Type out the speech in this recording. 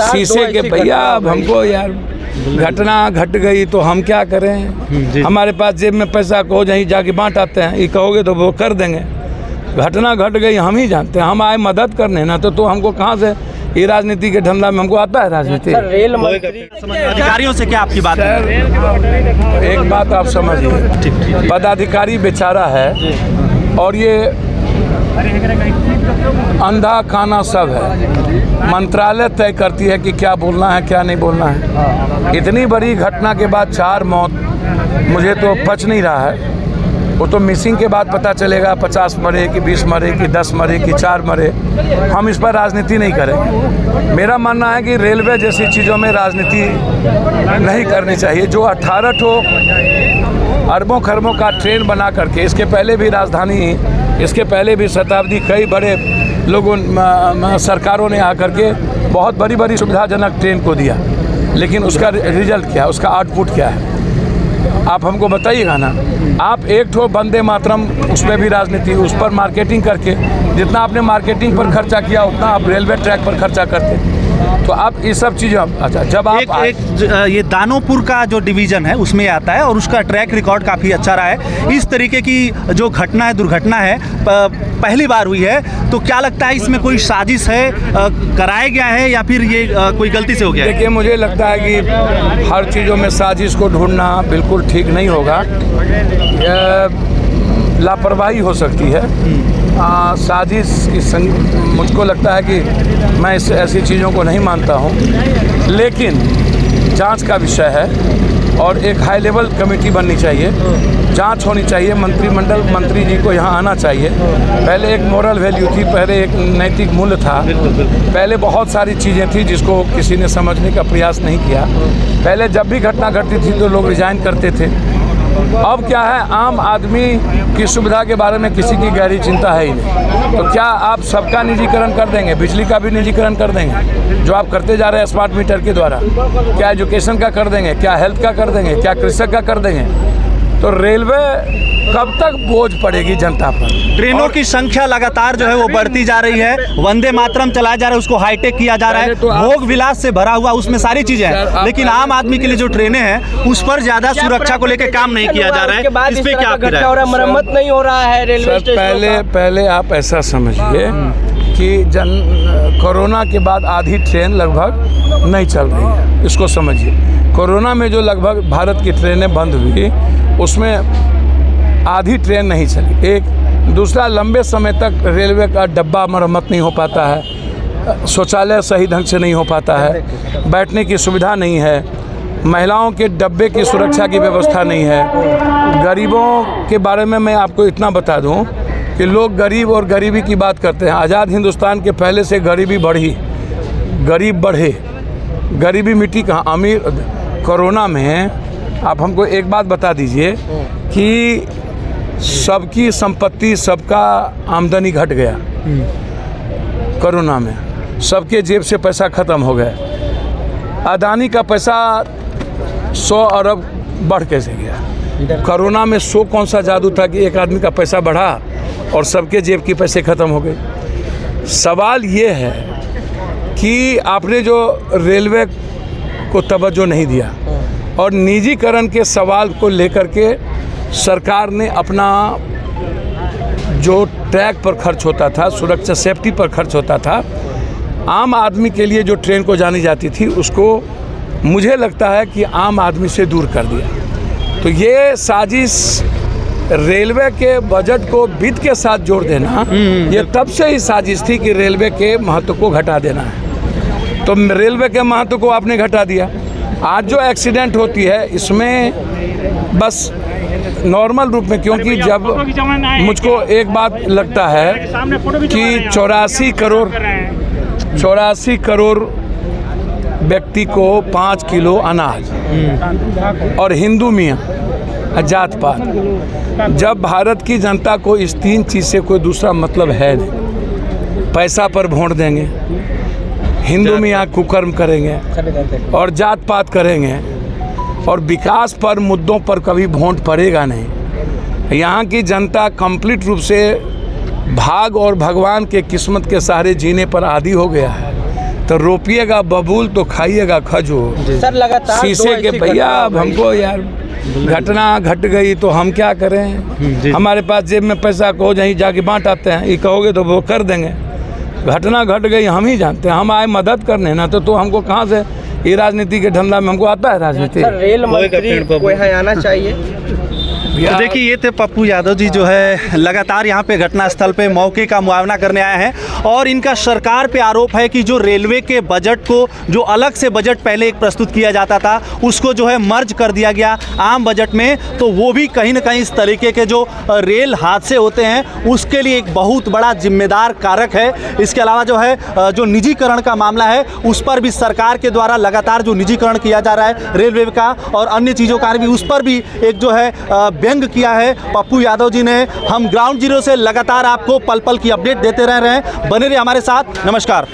शीशे के भैया, अब हमको यार घटना घट गई तो हम क्या करें। हमारे पास जेब में पैसा को जहीं जाके बांट आते हैं, ये कहोगे तो वो कर देंगे। घटना घट गई हम ही जानते हैं, हम आए मदद करने ना, तो हमको कहाँ से ये राजनीति के धंधा में हमको आता है राजनीति। रेल मंत्री अधिकारियों से क्या आपकी बात है? एक बात आप समझिए, पदाधिकारी बेचारा है और ये अंधा काना सब है। मंत्रालय तय करती है कि क्या बोलना है क्या नहीं बोलना है। इतनी बड़ी घटना के बाद 4 मौत मुझे तो पच नहीं रहा है। वो तो मिसिंग के बाद पता चलेगा 50 मरे कि 20 मरे कि 10 मरे कि 4 मरे। हम इस पर राजनीति नहीं करेंगे। मेरा मानना है कि रेलवे जैसी चीज़ों में राजनीति नहीं करनी चाहिए। जो 18 ठो अरबों खरबों का ट्रेन बना करके, इसके पहले भी राजधानी, इसके पहले भी शताब्दी, कई बड़े लोगों सरकारों ने आकर के बहुत बड़ी बड़ी सुविधाजनक ट्रेन को दिया, लेकिन उसका रिजल्ट क्या, उसका आउटपुट क्या है, आप हमको बताइएगा ना। आप एक ठो वंदे मातरम, उस पर भी राजनीति, उस पर मार्केटिंग करके जितना आपने मार्केटिंग पर खर्चा किया उतना आप रेलवे ट्रैक पर खर्चा करते। तो आप ये सब चीज़ें, अच्छा जब आप ये दानोपुर का जो डिवीज़न है उसमें आता है और उसका ट्रैक रिकॉर्ड काफ़ी अच्छा रहा है। इस तरीके की जो घटना है, दुर्घटना है, पहली बार हुई है, तो क्या लगता है इसमें कोई साजिश है, कराया गया है या फिर ये कोई गलती से हो गया है? देखिए, मुझे लगता है कि हर चीज़ों में साजिश को ढूंढना बिल्कुल ठीक नहीं होगा। लापरवाही हो सकती है। साजिश की मुझको लगता है कि मैं ऐसी चीज़ों को नहीं मानता हूँ, लेकिन जांच का विषय है और एक हाई लेवल कमेटी बननी चाहिए, जांच होनी चाहिए। मंत्रिमंडल, मंत्री जी को यहाँ आना चाहिए। पहले एक मोरल वैल्यू थी, पहले एक नैतिक मूल्य था, पहले बहुत सारी चीज़ें थी जिसको किसी ने समझने का प्रयास नहीं किया। पहले जब भी घटना घटती थी तो लोग रिजाइन करते थे। अब क्या है, आम आदमी की सुविधा के बारे में किसी की गहरी चिंता है ही नहीं। तो क्या आप सबका निजीकरण कर देंगे? बिजली का भी निजीकरण कर देंगे जो आप करते जा रहे हैं स्मार्ट मीटर के द्वारा? क्या एजुकेशन का कर देंगे? क्या हेल्थ का कर देंगे? क्या कृषक का कर देंगे? तो रेलवे कब तक बोझ पड़ेगी जनता पर? ट्रेनों की संख्या लगातार जो है वो बढ़ती जा रही है। वंदे मातरम चलाया जा रहा है, उसको हाईटेक किया जा रहा है, भोग विलास से भरा हुआ, उसमें सारी चीजें हैं, लेकिन आम आदमी के लिए जो ट्रेनें हैं उस पर ज्यादा सुरक्षा को लेकर काम नहीं किया जा रहा है। इस पे क्या आपकी मरम्मत नहीं हो रहा है रेलवे स्टेशन? पहले आप ऐसा समझिए कि कोरोना के बाद आधी ट्रेन लगभग नहीं चल रही है, इसको समझिए। कोरोना में जो लगभग भारत की ट्रेनें बंद हुई उसमें आधी ट्रेन नहीं चली। एक दूसरा, लंबे समय तक रेलवे का डब्बा मरम्मत नहीं हो पाता है, शौचालय सही ढंग से नहीं हो पाता है, बैठने की सुविधा नहीं है, महिलाओं के डब्बे की सुरक्षा की व्यवस्था नहीं है। गरीबों के बारे में मैं आपको इतना बता दूं कि लोग गरीब और गरीबी की बात करते हैं। आज़ाद हिंदुस्तान के पहले से गरीबी बढ़ी, गरीब बढ़े, गरीबी मिट्टी कहाँ। अमीर, कोरोना में आप हमको एक बात बता दीजिए कि सबकी संपत्ति, सबका आमदनी घट गया कोरोना में, सबके जेब से पैसा ख़त्म हो गया। अदानी का पैसा 100 अरब बढ़ कैसे गया? कोरोना में 100 कौन सा जादू था कि एक आदमी का पैसा बढ़ा और सबके जेब की पैसे ख़त्म हो गए? सवाल ये है कि आपने जो रेलवे को तवज्जो नहीं दिया और निजीकरण के सवाल को लेकर के सरकार ने अपना जो ट्रैक पर खर्च होता था, सुरक्षा सेफ्टी पर खर्च होता था, आम आदमी के लिए जो ट्रेन को जानी जाती थी उसको मुझे लगता है कि आम आदमी से दूर कर दिया। तो ये साजिश रेलवे के बजट को वित्त के साथ जोड़ देना, ये तब से ही साजिश थी कि रेलवे के महत्व को घटा देना है। तो रेलवे के महत्व को आपने घटा दिया। आज जो एक्सीडेंट होती है इसमें बस नॉर्मल रूप में, क्योंकि जब मुझको एक बात लगता है कि 84 करोड़ व्यक्ति को 5 किलो अनाज और हिंदू मियाँ जात पात, जब भारत की जनता को इस 3 चीज़ से कोई दूसरा मतलब है नहीं, पैसा पर वोट देंगे, हिंदू मियाँ कुकर्म करेंगे और जात पात करेंगे और विकास पर मुद्दों पर कभी वोट पड़ेगा नहीं। यहाँ की जनता कंप्लीट रूप से भाग और भगवान के किस्मत के सहारे जीने पर आदी हो गया है। तो रोपिएगा बबूल तो खाइएगा खजूर। सर लगातार शीशे के भैया अब हमको यार घटना घट गई तो हम क्या करें। हमारे पास जेब में पैसा को जहीं जाके बांट आते हैं, ये कहोगे तो वो कर देंगे। घटना घट गई हम ही जानते हैं, हम आए मदद करने ना तो हमको कहाँ से ये राजनीति के धंधा में हमको आता है राजनीति। सर रेल मंत्री को यहाँ आना चाहिए। तो देखिए ये थे पप्पू यादव जी जो है लगातार यहाँ पे घटनास्थल पे मौके का मुआयना करने आए हैं और इनका सरकार पे आरोप है कि जो रेलवे के बजट को जो अलग से बजट पहले एक प्रस्तुत किया जाता था उसको जो है मर्ज कर दिया गया आम बजट में, तो वो भी कहीं ना कहीं इस तरीके के जो रेल हादसे होते हैं उसके लिए एक बहुत बड़ा जिम्मेदार कारक है। इसके अलावा जो है जो निजीकरण का मामला है उस पर भी सरकार के द्वारा लगातार जो निजीकरण किया जा रहा है रेलवे का और अन्य चीज़ों का भी, उस पर भी एक जो है व्यंग किया है पप्पू यादव जी ने। हम ग्राउंड जीरो से लगातार आपको पल पल की अपडेट देते रह रहे हैं, बने रहिए हमारे साथ। नमस्कार।